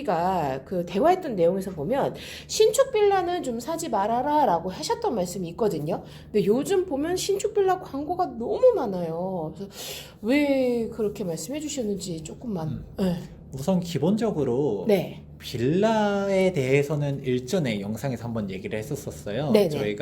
저희가 그 대화했던 내용에서 보면 신축 빌라는 좀 사지 말아라 라고 하셨던 말씀이 있거든요. 근데 요즘 보면 신축 빌라 광고가 너무 많아요. 그래서 왜 그렇게 말씀해 주셨는지 조금만. 네. 우선 기본적으로 네. 빌라에 대해서는 일전에 영상에서 한번 얘기를 했었어요. 네네.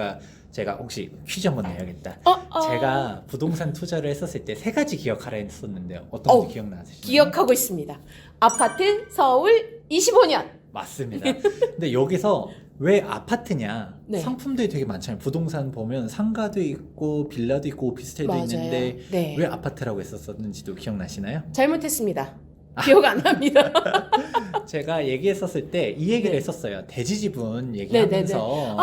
제가 혹시 퀴즈 한번 내야겠다. 어. 제가 부동산 투자를 했었을 때 세 가지 기억하라 했었는데요. 어떤 건지 기억나시나요? 기억하고 있습니다. 아파트 서울 25년. 맞습니다. 근데 여기서 왜 아파트냐? 네. 상품들이 되게 많잖아요. 부동산 보면 상가도 있고 빌라도 있고 오피스텔도 맞아요. 있는데 네. 왜 아파트라고 했었는지도 기억나시나요? 잘못했습니다. 기억 안 납니다. 제가 얘기했었을 때 이 얘기를 네. 했었어요. 대지지분 얘기하면서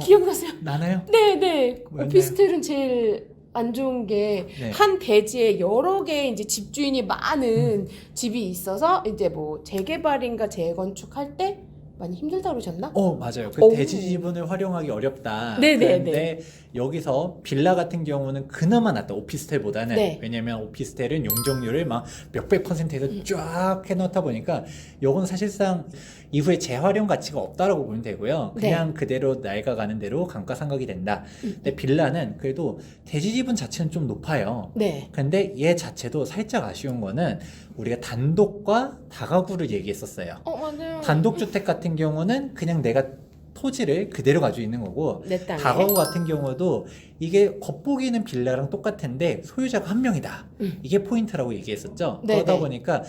기억나세요? 나나요? 네네. 뭐였나요? 오피스텔은 제일 안 좋은 게 네. 한 대지에 여러 개의 이제 집주인이 많은 집이 있어서 이제 뭐 재개발인가 재건축할 때 많이 힘들다 그러셨나? 맞아요. 그 오. 대지지분을 활용하기 어렵다. 네네네. 그런데 여기서 빌라 같은 경우는 그나마 낫다. 오피스텔보다는. 네. 왜냐면 오피스텔은 용적률을 막 몇백 %에서 쫙 해놓다 보니까 요건 사실상 이후에 재활용 가치가 없다라고 보면 되고요. 그냥 그대로 낡아가는 대로 감가상각이 된다. 근데 빌라는 그래도 대지지분 자체는 좀 높아요. 네. 근데 얘 자체도 살짝 아쉬운 거는 우리가 단독과 다가구를 얘기했었어요. 맞아요. 단독주택 같은 경우는 그냥 내가 토지를 그대로 가지고 있는 거고 내 땅에. 다가구 같은 경우도 이게 겉보기는 빌라랑 똑같은데 소유자가 한 명이다. 이게 포인트라고 얘기했었죠. 네네. 그러다 보니까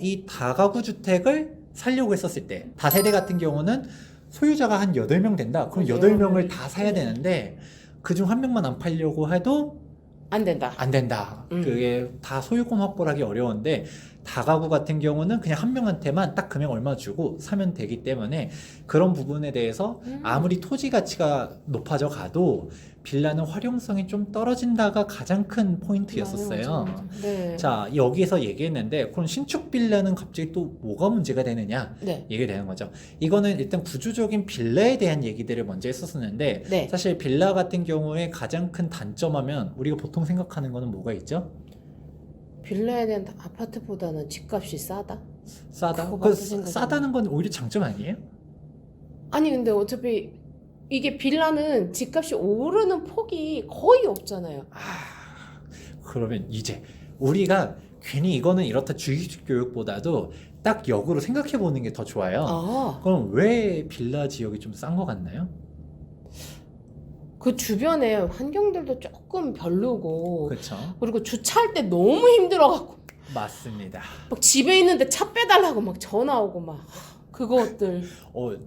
이 다가구 주택을 살려고 했었을 때 다세대 같은 경우는 소유자가 한 8명 된다. 그럼 맞아요. 8명을 다 사야 되는데 그중 한 명만 안 팔려고 해도 안 된다. 안 된다. 음. 그게 다 소유권 확보를 하기 어려운데 다가구 같은 경우는 그냥 한 명한테만 딱 금액 얼마 주고 사면 되기 때문에 그런 부분에 대해서 아무리 토지 가치가 높아져 가도 빌라는 활용성이 좀 떨어진다가 가장 큰 포인트였었어요. 맞아요. 네. 자, 여기서 얘기했는데 그럼 신축 빌라는 갑자기 또 뭐가 문제가 되느냐 네. 얘기되는 거죠. 이거는 일단 구조적인 빌라에 대한 얘기들을 먼저 했었었는데 네. 사실 빌라 같은 경우에 가장 큰 단점하면 우리가 보통 생각하는 거는 뭐가 있죠? 빌라에 대한 아파트보다는 집값이 싸다? 싸다? 그거밖에 생각이 싸다는 건 오히려 장점 아니에요? 아니 근데 어차피 이게 빌라는 집값이 오르는 폭이 거의 없잖아요. 그러면 이제 우리가 괜히 이거는 이렇다 주기식 교육보다도 딱 역으로 생각해 보는 게 더 좋아요. 그럼 왜 빌라 지역이 좀 싼 것 같나요? 그 주변에 환경들도 조금 별로고 그렇죠. 그리고 주차할 때 너무 힘들어갖고 맞습니다. 막 집에 있는데 차 빼달라고 막 전화 오고 막 그것들.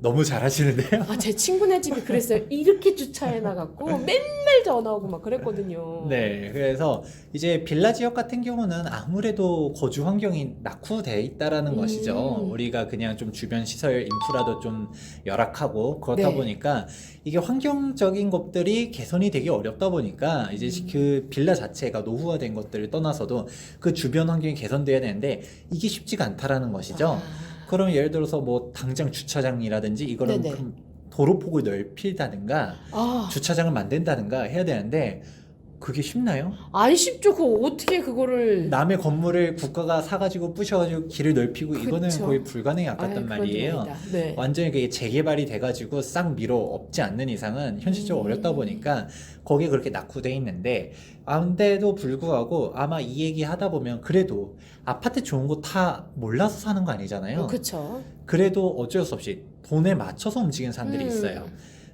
너무 잘하시는데요? 제 친구네 집이 그랬어요. 이렇게 주차해 나갔고 맨날 전화 오고 막 그랬거든요. 네, 그래서 이제 빌라 지역 같은 경우는 아무래도 거주 환경이 낙후돼 있다라는 것이죠. 우리가 그냥 좀 주변 시설 인프라도 좀 열악하고 그렇다 네. 보니까 이게 환경적인 것들이 개선이 되게 어렵다 보니까 이제 그 빌라 자체가 노후화된 것들을 떠나서도 그 주변 환경이 개선돼야 되는데 이게 쉽지가 않다라는 것이죠. 그럼 예를 들어서 뭐 당장 주차장이라든지 이거는 네네. 좀 도로폭을 넓히다든가 주차장을 만든다든가 해야 되는데 그게 쉽나요? 안 쉽죠. 그거 어떻게 그거를. 남의 건물을 국가가 사가지고 부셔가지고 길을 넓히고 이거는 그쵸. 거의 불가능에 가깝단 그건 좀 말이에요. 아니다. 네. 완전히 그게 재개발이 돼가지고 싹 밀어 엎지 않는 이상은 현실적으로 어렵다 보니까 거기에 그렇게 낙후돼 있는데 안데도 불구하고 아마 이 얘기 하다 보면 그래도 아파트 좋은 거 다 몰라서 사는 거 아니잖아요. 그쵸. 그래도 어쩔 수 없이 돈에 맞춰서 움직이는 사람들이 있어요.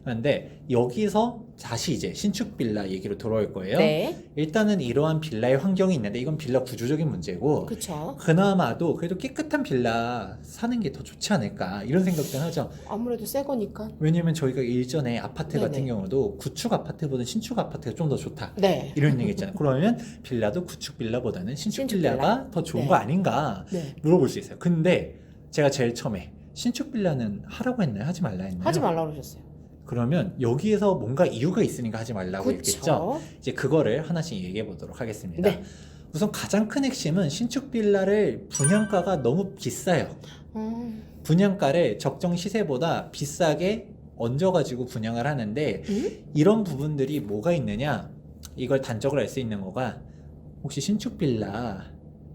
그런데 여기서 다시 이제 신축 빌라 얘기로 돌아올 거예요. 네. 일단은 이러한 빌라의 환경이 있는데 이건 빌라 구조적인 문제고 그쵸. 그나마도 그래도 깨끗한 빌라 사는 게 더 좋지 않을까 이런 생각들 하죠. 아무래도 새 거니까. 왜냐면 저희가 일전에 아파트 같은 네네. 경우도 구축 아파트보다 신축 아파트가 좀 더 좋다 네. 이런 얘기 있잖아요. 그러면 빌라도 구축 빌라보다는 신축 신축 빌라가 빌라? 더 좋은 네. 거 아닌가 네. 물어볼 수 있어요. 근데 제가 제일 처음에 신축 빌라는 하라고 했나요? 하지 말라 했나요? 하지 말라고 그러셨어요. 그러면 여기에서 뭔가 이유가 있으니까 하지 말라고 그쵸. 했겠죠. 이제 그거를 하나씩 얘기해 보도록 하겠습니다. 네. 우선 가장 큰 핵심은 신축 빌라를 분양가가 너무 비싸요. 분양가를 적정 시세보다 비싸게 얹어가지고 분양을 하는데 이런 부분들이 뭐가 있느냐 이걸 단적으로 알 수 있는 거가 혹시 신축 빌라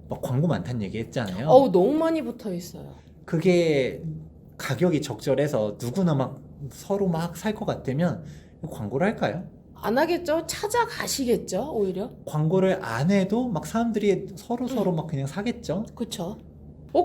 막 광고 많다는 얘기 했잖아요. 너무 많이 붙어 있어요. 그게 가격이 적절해서 누구나 막 서로 막 살 것 같으면 광고를 할까요? 안 하겠죠? 찾아가시겠죠? 오히려? 광고를 안 해도 막 사람들이 서로 막 그냥 사겠죠? 그쵸?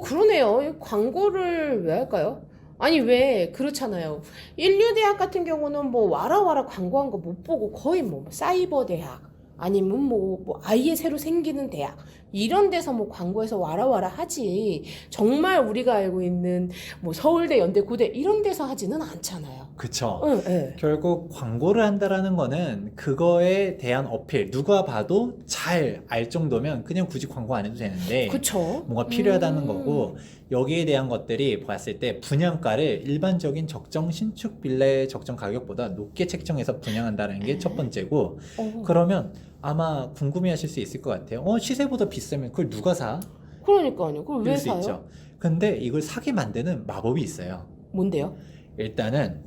그러네요. 이 광고를 왜 할까요? 아니, 왜, 그렇잖아요. 인류대학 같은 경우는 뭐, 와라 광고한 거 못 보고 거의 뭐, 사이버 대학, 아니면 뭐, 아예 새로 생기는 대학, 이런 데서 뭐, 광고해서 와라 하지. 정말 우리가 알고 있는 뭐, 서울대, 연대, 고대, 이런 데서 하지는 않잖아요. 그쵸. 응, 응. 결국 광고를 한다라는 거는 그거에 대한 어필, 누가 봐도 잘 알 정도면 그냥 굳이 광고 안 해도 되는데 그쵸? 뭔가 필요하다는 거고, 여기에 대한 것들이 봤을 때 분양가를 일반적인 적정 신축 빌라의 적정 가격보다 높게 책정해서 분양한다는 게 첫 번째고, 그러면 아마 궁금해하실 수 있을 것 같아요. 시세보다 비싸면 그걸 누가 사? 그러니까요. 그걸 왜 이럴 수 사요? 있죠. 근데 이걸 사게 만드는 마법이 있어요. 뭔데요? 일단은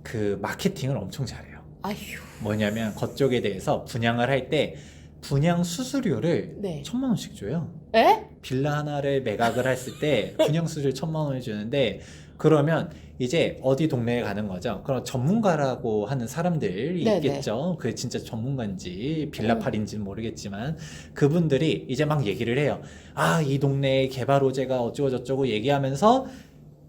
그 마케팅을 엄청 잘해요. 아휴. 뭐냐면 그쪽에 대해서 분양을 할 때 분양 수수료를 네. 1,000만 원씩 줘요. 에? 빌라 하나를 매각을 했을 때 분양 수수료 1,000만 원을 주는데, 그러면 이제 어디 동네에 가는 거죠. 그럼 전문가라고 하는 사람들이 네네. 있겠죠. 그게 진짜 전문가인지 빌라팔인지는 모르겠지만 그분들이 이제 막 얘기를 해요. 아, 이 동네의 개발 호재가 어쩌고 저쩌고 얘기하면서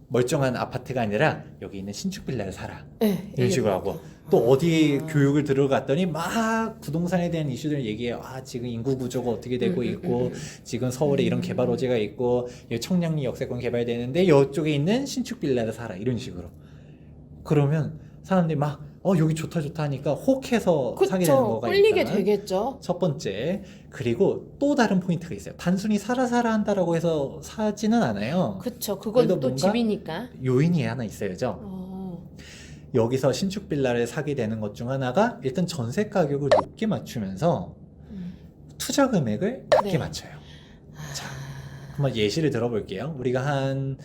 멀쩡한 아파트가 아니라 여기 있는 신축 빌라를 사라, 네, 이런 식으로 하고, 또 어디 교육을 들어갔더니 막 부동산에 대한 이슈들을 얘기해요. 아, 지금 인구 구조가 어떻게 되고 있고, 지금 서울에 이런 개발 호재가 있고, 여기 청량리 역세권 개발되는데 이쪽에 있는 신축 빌라를 사라, 이런 식으로. 그러면 사람들이 막 여기 좋다 하니까 혹해서 사게 되는 그쵸. 거가 끌리게 일단 되겠죠. 첫 번째. 그리고 또 다른 포인트가 있어요. 단순히 사라 한다라고 해서 사지는 않아요. 그쵸. 그건 그래도 또 뭔가 집이니까. 요인이 하나 있어야죠. 여기서 신축 빌라를 사게 되는 것 중 하나가 일단 전세 가격을 높게 맞추면서 투자 금액을 낮게 네. 맞춰요. 자, 한번 예시를 들어볼게요. 우리가 한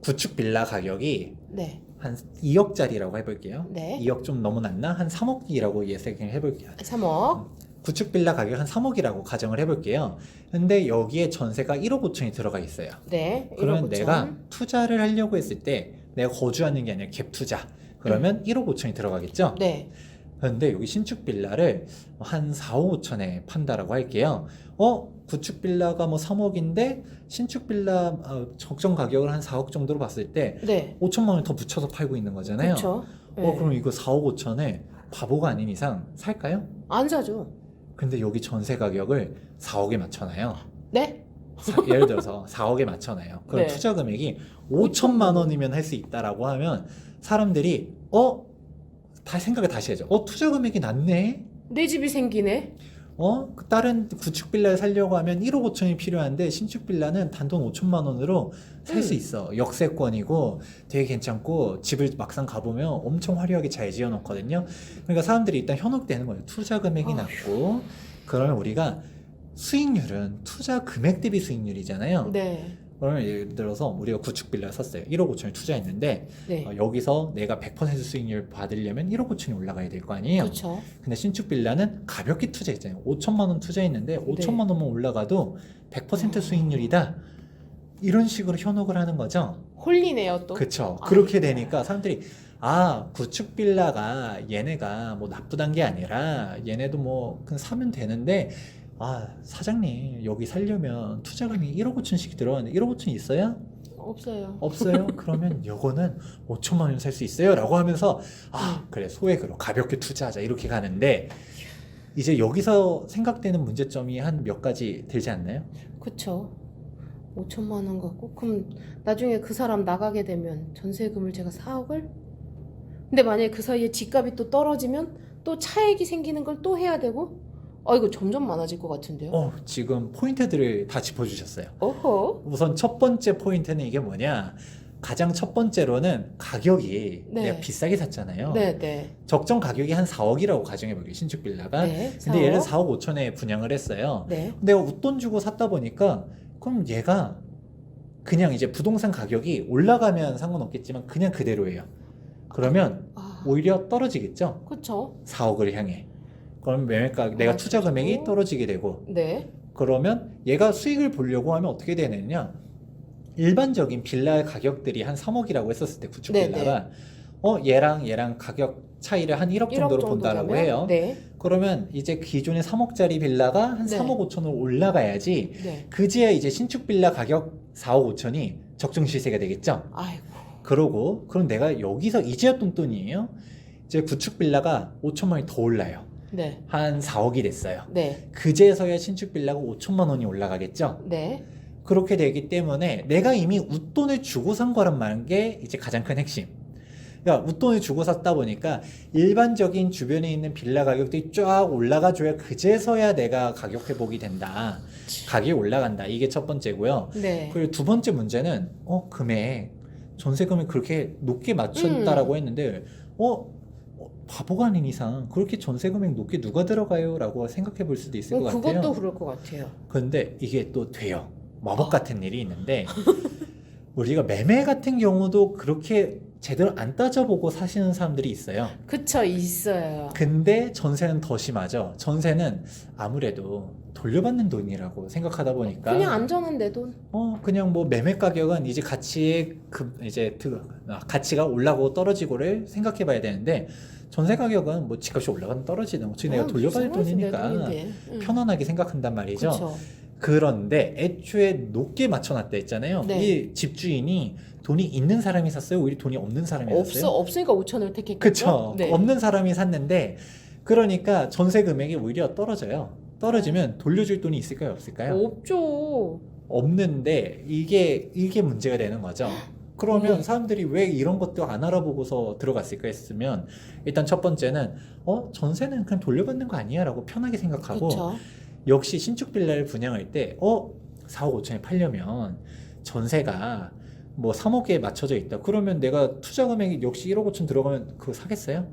구축 빌라 가격이 네. 한 2억짜리라고 해볼게요. 네. 2억 좀 넘어났나? 한 3억이라고 예상을 해볼게요. 3억. 구축 빌라 가격 한 3억이라고 가정을 해볼게요. 근데 여기에 전세가 1억 5천이 들어가 있어요. 네. 그러면 1억 5천. 내가 투자를 하려고 했을 때 내가 거주하는 게 아니라 갭 투자. 그러면 1억 5천이 들어가겠죠? 네. 그런데 여기 신축 빌라를 한 4억 5천에 판다라고 할게요. 구축 빌라가 뭐 3억인데 신축 빌라 적정 가격을 한 4억 정도로 봤을 때 네. 5천만 원을 더 붙여서 팔고 있는 거잖아요. 그쵸. 네. 그럼 이거 4억 5천에 바보가 아닌 이상 살까요? 안 사죠. 근데 여기 전세 가격을 4억에 맞춰놔요. 네? 예를 들어서 4억에 맞춰놔요. 그럼 네. 투자 금액이 5천만 원이면 할 수 있다라고 하면 사람들이 다 생각을 다시 해죠. 투자 금액이 낮네. 내 집이 생기네. 다른 구축 빌라를 살려고 하면 1억 5천이 필요한데 신축 빌라는 단돈 5천만 원으로 살 수 있어. 역세권이고 되게 괜찮고 집을 막상 가보면 엄청 화려하게 잘 지어놓거든요. 그러니까 사람들이 일단 현혹되는 거예요. 투자 금액이 낮고. 그러면 우리가 수익률은 투자 금액 대비 수익률이잖아요. 네. 그러면 예를 들어서 우리가 구축 빌라를 샀어요. 1억 5천을 투자했는데 네. 여기서 내가 100% 수익률 받으려면 1억 5천이 올라가야 될 거 아니에요. 그렇죠. 근데 신축 빌라는 가볍게 투자했잖아요. 5천만 원 투자했는데 5천만 원만 올라가도 100% 수익률이다. 이런 식으로 현혹을 하는 거죠. 홀리네요, 또. 그쵸. 그렇게 되니까 사람들이 구축 빌라가 얘네가 뭐 나쁘단 게 아니라 얘네도 뭐 그냥 사면 되는데, 사장님 여기 살려면 투자금이 1억 5천씩 들어가는데 1억 5천 있어요? 없어요. 없어요? 그러면 요거는 5천만 원 살 수 있어요? 라고 하면서 그래, 소액으로 가볍게 투자하자, 이렇게 가는데, 이제 여기서 생각되는 문제점이 한 몇 가지 들지 않나요? 그쵸. 5천만 원 갖고 그럼 나중에 그 사람 나가게 되면 전세금을 제가 4억을? 근데 만약에 그 사이에 집값이 또 떨어지면 또 차액이 생기는 걸 또 해야 되고, 이거 점점 많아질 것 같은데요. 지금 포인트들을 다 짚어주셨어요. 어허. 우선 첫 번째 포인트는 이게 뭐냐, 가장 첫 번째로는 가격이 네. 내가 비싸게 샀잖아요. 네네. 적정 가격이 한 4억이라고 가정해볼게요, 신축 빌라가. 네. 근데 얘를 4억. 4억 5천에 분양을 했어요. 네. 내가 웃돈 주고 샀다 보니까 그럼 얘가 그냥 이제 부동산 가격이 올라가면 상관없겠지만 그냥 그대로예요. 그러면 오히려 떨어지겠죠? 그쵸. 4억을 향해. 그럼 매매가 내가 투자 금액이 떨어지게 되고, 네. 그러면 얘가 수익을 보려고 하면 어떻게 되느냐, 일반적인 빌라 가격들이 한 3억이라고 했었을 때 구축 네, 빌라가 얘랑 가격 차이를 한 1억 1억 정도로 정도 본다라고 되면? 해요. 네. 그러면 이제 기존의 3억짜리 빌라가 한 네. 3억 5천으로 올라가야지 네. 그제야 이제 신축 빌라 가격 4억 5천이 적정 시세가 되겠죠. 아이고. 그러고 그럼 내가 여기서 이제야 똔똔이에요. 이제 구축 빌라가 5천만 원이 더 올라요. 네. 한 4억이 됐어요. 네. 그제서야 신축 빌라가 5천만 원이 올라가겠죠. 네. 그렇게 되기 때문에 내가 이미 웃돈을 주고 산 거란 말인 게 이제 가장 큰 핵심. 그러니까 웃돈을 주고 샀다 보니까 일반적인 주변에 있는 빌라 가격들이 쫙 올라가줘야 그제서야 내가 가격 회복이 된다. 가격이 올라간다. 이게 첫 번째고요. 네. 그리고 두 번째 문제는 금액 전세금을 그렇게 높게 맞췄다라고 했는데 바보가 아닌 이상 그렇게 전세금액 높게 누가 들어가요? 라고 생각해 볼 수도 있을 것 같아요. 그것도 그럴 것 같아요. 근데 이게 또 돼요. 마법 같은 일이 있는데 우리가 매매 같은 경우도 그렇게 제대로 안 따져보고 사시는 사람들이 있어요. 그쵸, 있어요. 근데 전세는 더 심하죠. 전세는 아무래도 돌려받는 돈이라고 생각하다 보니까 그냥 안전한 내 돈. 그냥 뭐 매매 가격은 이제 가치가 올라가고 떨어지고를 생각해 봐야 되는데 전세 가격은 뭐 집값이 올라가면 떨어지는 어차피 내가 돌려받을 돈이니까 편안하게 생각한단 말이죠. 그쵸. 그런데 애초에 높게 맞춰놨다 했잖아요. 네. 이 집주인이 돈이 있는 사람이 샀어요? 오히려 돈이 없는 사람이 샀어요? 없으니까 5천을 택했겠죠. 그쵸. 네. 없는 사람이 샀는데 그러니까 전세 금액이 오히려 떨어져요. 떨어지면 돌려줄 돈이 있을까요? 없을까요? 없죠. 없는데 이게 문제가 되는 거죠. 그러면 사람들이 왜 이런 것도 안 알아보고서 들어갔을까 했으면 일단 첫 번째는 전세는 그냥 돌려받는 거 아니야? 라고 편하게 생각하고 그쵸. 역시 신축 빌라를 분양할 때 4억 5천에 팔려면 전세가 뭐 3억에 맞춰져 있다. 그러면 내가 투자 금액이 역시 1억 5천 들어가면 그거 사겠어요?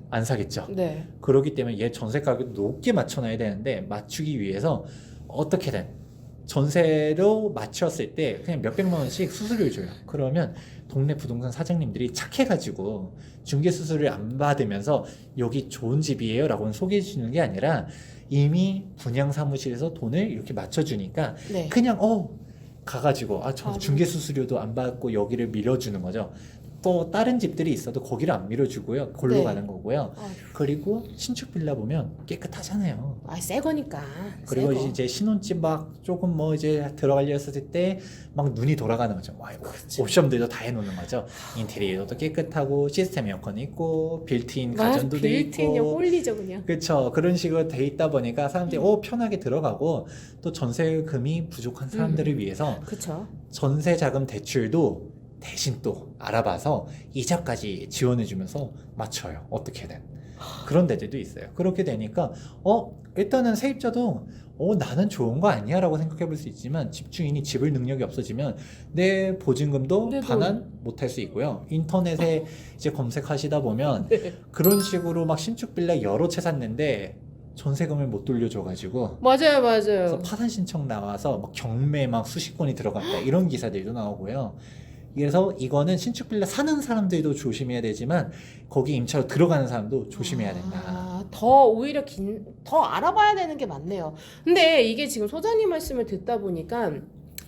안 사겠죠. 네. 그렇기 때문에 얘 전세 가격 높게 맞춰놔야 되는데 맞추기 위해서 어떻게든 전세로 맞췄을 때 그냥 몇백만 원씩 수수료를 줘요. 그러면 동네 부동산 사장님들이 착해가지고 중개 수수료를 안 받으면서 여기 좋은 집이에요 라고는 소개해 주는 게 아니라 이미 분양 사무실에서 돈을 이렇게 맞춰주니까 네. 그냥 가가지고 저 중개 수수료도 안 받고 여기를 밀어주는 거죠. 또 다른 집들이 있어도 거기를 안 밀어주고요. 골로 네. 가는 거고요. 아휴. 그리고 신축 빌라 보면 깨끗하잖아요. 새 거니까. 그리고 새 거. 이제 신혼집 막 조금 뭐 이제 들어가려 했을 때 막 눈이 돌아가는 거죠. 와, 이거 옵션들도 다 해놓는 거죠. 인테리어도 깨끗하고 시스템 에어컨이 있고 빌트인 가전도 돼 빌트인이 있고. 홀리죠 그냥. 그렇죠. 그런 식으로 돼 있다 보니까 사람들이 편하게 들어가고 또 전세금이 부족한 사람들을 위해서 그쵸. 전세 자금 대출도 대신 또 알아봐서 이자까지 지원해주면서 맞춰요. 어떻게든. 그런 데들도 있어요. 그렇게 되니까 일단은 세입자도 나는 좋은 거 아니야 라고 생각해 볼 수 있지만 집주인이 지불 능력이 없어지면 내 보증금도 내 반환 못할 수 있고요. 인터넷에 이제 검색하시다 보면 네. 그런 식으로 막 신축 빌라 여러 채 샀는데 전세금을 못 돌려줘가지고 맞아요. 그래서 파산 신청 나와서 막 경매 막 수십 건이 들어갔다 이런 기사들도 나오고요. 그래서 이거는 신축 빌라 사는 사람들도 조심해야 되지만 거기 임차로 들어가는 사람도 조심해야 된다. 오히려 더 알아봐야 되는 게 맞네요. 근데 이게 지금 소장님 말씀을 듣다 보니까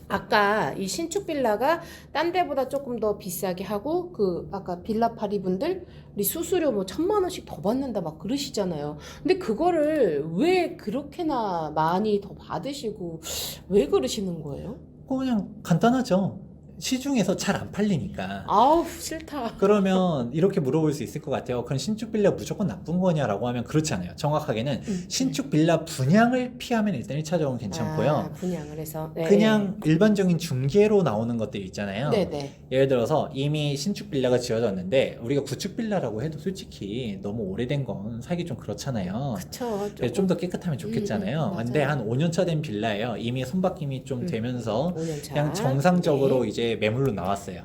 아까 이 신축 빌라가 딴 데보다 조금 더 비싸게 하고 아까 빌라파리 분들이 수수료 뭐 1,000만 원씩 더 받는다 막 그러시잖아요. 근데 그거를 왜 그렇게나 많이 더 받으시고 왜 그러시는 거예요? 그냥 간단하죠. 시중에서 잘 안 팔리니까. 아우 싫다. 그러면 이렇게 물어볼 수 있을 것 같아요. 그럼 신축 빌라 무조건 나쁜 거냐라고 하면 그렇지 않아요. 정확하게는 신축 빌라 분양을 피하면 일단 1차적으로 괜찮고요. 분양을 해서. 네. 그냥 일반적인 중개로 나오는 것들 있잖아요. 네네. 예를 들어서 이미 신축 빌라가 지어졌는데 우리가 구축 빌라라고 해도 솔직히 너무 오래된 건 사기 좀 그렇잖아요. 그쵸. 좀 더 깨끗하면 좋겠잖아요. 근데 맞아요. 한 5년차 된 빌라예요. 이미 손바뀜이 좀 되면서 5년 차. 그냥 정상적으로 네. 이제 매물로 나왔어요.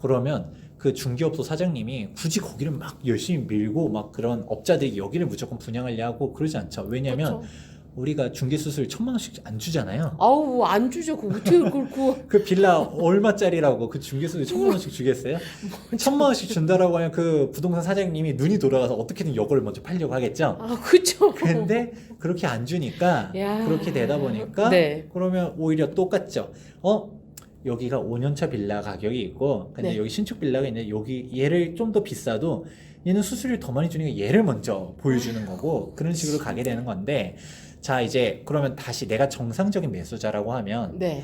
그러면 그 중개업소 사장님이 굳이 거기를 막 열심히 밀고 막 그런 업자들이 여기를 무조건 분양하려 하고 그러지 않죠. 왜냐면 그쵸. 우리가 중개 수수료 1,000만 원씩 안 주잖아요. 아우 안 주죠. 그거 어떻게 그걸 그 빌라 얼마짜리라고 그 중개 수수료 1,000만 원씩 주겠어요? 1,000만 원씩 준다라고 하면 그 부동산 사장님이 눈이 돌아가서 어떻게든 이걸 먼저 팔려고 하겠죠. 그쵸. 근데 그렇게 안 주니까 야. 그렇게 되다 보니까 네. 그러면 오히려 똑같죠. 여기가 5년차 빌라 가격이 있고 근데 네. 여기 신축 빌라가 있는데 여기 얘를 좀 더 비싸도 얘는 수수료를 더 많이 주니까 얘를 먼저 보여주는 거고 그런 식으로 가게 되는 건데 자 이제 그러면 다시 내가 정상적인 매수자라고 하면 네.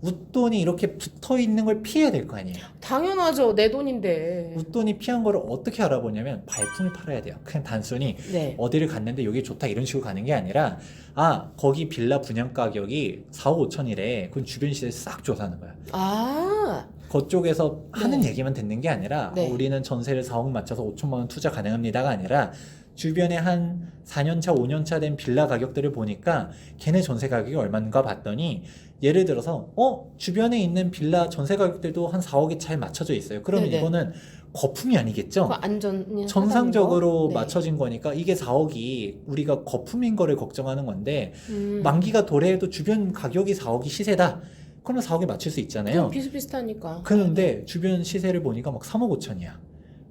웃돈이 이렇게 붙어 있는 걸 피해야 될 거 아니에요. 당연하죠. 내 돈인데. 웃돈이 피한 거를 어떻게 알아보냐면 발품을 팔아야 돼요. 그냥 단순히 네. 어디를 갔는데 여기 좋다 이런 식으로 가는 게 아니라 아 거기 빌라 분양 가격이 4억 5천이래. 그럼 주변 시세 싹 조사하는 거야. 아, 그쪽에서 하는 네. 얘기만 듣는 게 아니라 네. 우리는 전세를 4억 맞춰서 5천만 원 투자 가능합니다가 아니라 주변에 한 4년차 5년차 된 빌라 가격들을 보니까 걔네 전세 가격이 얼마인가 봤더니 예를 들어서 주변에 있는 빌라 전세 가격들도 한 4억에 잘 맞춰져 있어요. 그러면 네네. 이거는 거품이 아니겠죠? 그 안전이 정상적으로 하다는 거? 네. 맞춰진 거니까 이게 4억이 우리가 거품인 거를 걱정하는 건데 음. 만기가 도래해도 주변 가격이 4억이 시세다. 그러면 4억에 맞출 수 있잖아요. 그럼 비슷비슷하니까. 그런데 주변 시세를 보니까 막 3억 5천이야.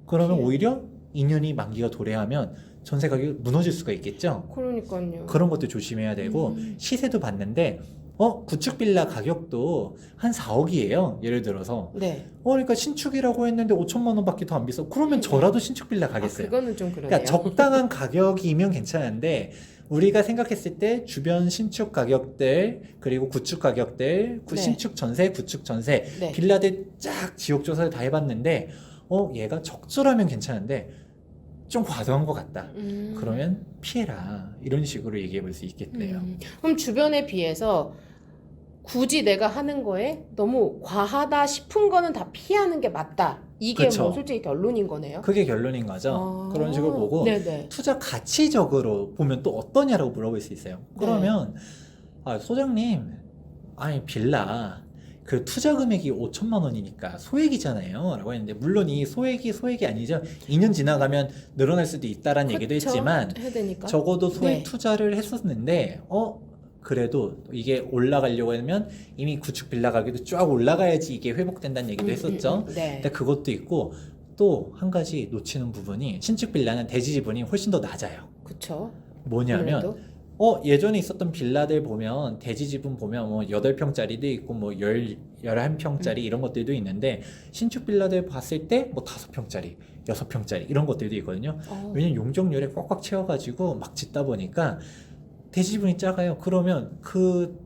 그러면 예. 오히려 2년이 만기가 도래하면 전세 가격이 무너질 수가 있겠죠. 그러니까요. 그런 것도 조심해야 되고 시세도 봤는데 구축 빌라 가격도 한 4억이에요. 예를 들어서 네. 그러니까 신축이라고 했는데 5천만 원밖에 더 안 비싸. 그러면 저라도 신축 빌라 가겠어요. 그거는 좀 그러네요. 그러니까 적당한 가격이면 괜찮은데 우리가 생각했을 때 주변 신축 가격들 그리고 구축 가격들 네. 신축 전세 구축 전세 네. 빌라들 쫙 지역 조사를 다 해봤는데 얘가 적절하면 괜찮은데 좀 과도한 것 같다. 그러면 피해라 이런 식으로 얘기해 볼 수 있겠네요. 그럼 주변에 비해서 굳이 내가 하는 거에 너무 과하다 싶은 거는 다 피하는 게 맞다. 이게 그쵸. 뭐 솔직히 결론인 거네요. 그게 결론인 거죠. 아. 그런 식으로 보고 네네. 투자 가치적으로 보면 또 어떠냐라고 물어볼 수 있어요. 그러면 소장님 아니 빌라 그 투자 금액이 5천만 원이니까 소액이잖아요 라고 했는데 물론 이 소액이 아니죠. 2년 지나가면 늘어날 수도 있다라는 얘기도 그쵸? 했지만 해야 되니까. 적어도 소액 네. 투자를 했었는데 그래도 이게 올라가려고 하면 이미 구축 빌라 가격도 쫙 올라가야지 이게 회복된다는 얘기도 했었죠. 네. 근데 그것도 있고 또 한 가지 놓치는 부분이 신축 빌라는 대지 지분이 훨씬 더 낮아요. 그쵸. 뭐냐면 아무래도. 예전에 있었던 빌라들 보면 대지 지분 보면 뭐 8평짜리도 있고 뭐 11평짜리 이런 것들도 있는데 신축 빌라들 봤을 때 뭐 5평짜리, 6평짜리 이런 것들도 있거든요. 왜냐면 용적률에 꽉꽉 채워가지고 막 짓다 보니까 대지 지분이 작아요. 그러면 그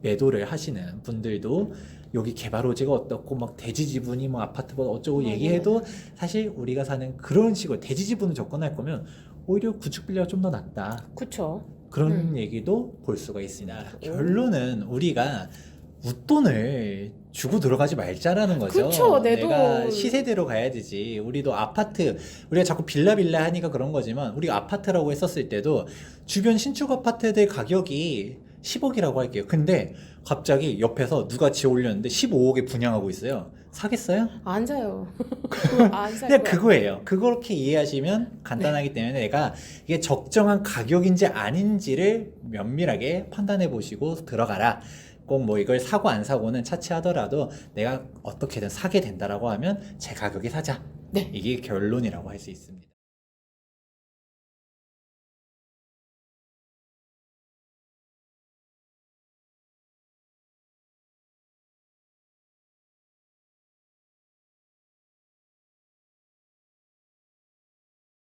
매도를 하시는 분들도 여기 개발 호재가 어떻고 막 대지 지분이 뭐 아파트보다 어쩌고 얘기해도 사실 우리가 사는 그런 식으로 대지 지분을 접근할 거면 오히려 구축 빌라가 좀 더 낫다. 그쵸. 그런 얘기도 볼 수가 있습니다. 결론은 우리가 웃돈을 주고 들어가지 말자라는 거죠. 그쵸, 내 내가 돈. 시세대로 가야 되지. 우리도 아파트, 우리가 자꾸 빌라 하니까 그런 거지만 우리가 아파트라고 했었을 때도 주변 신축 아파트들 가격이 10억이라고 할게요. 근데 갑자기 옆에서 누가 지어 올렸는데 15억에 분양하고 있어요. 사겠어요? 안 사요. 안 살 그냥 거야. 그거예요. 그렇게 이해하시면 간단하기 때문에 내가 이게 적정한 가격인지 아닌지를 면밀하게 판단해 보시고 들어가라. 꼭 뭐 이걸 사고 안 사고는 차치하더라도 내가 어떻게든 사게 된다라고 하면 제 가격에 사자. 네. 이게 결론이라고 할 수 있습니다.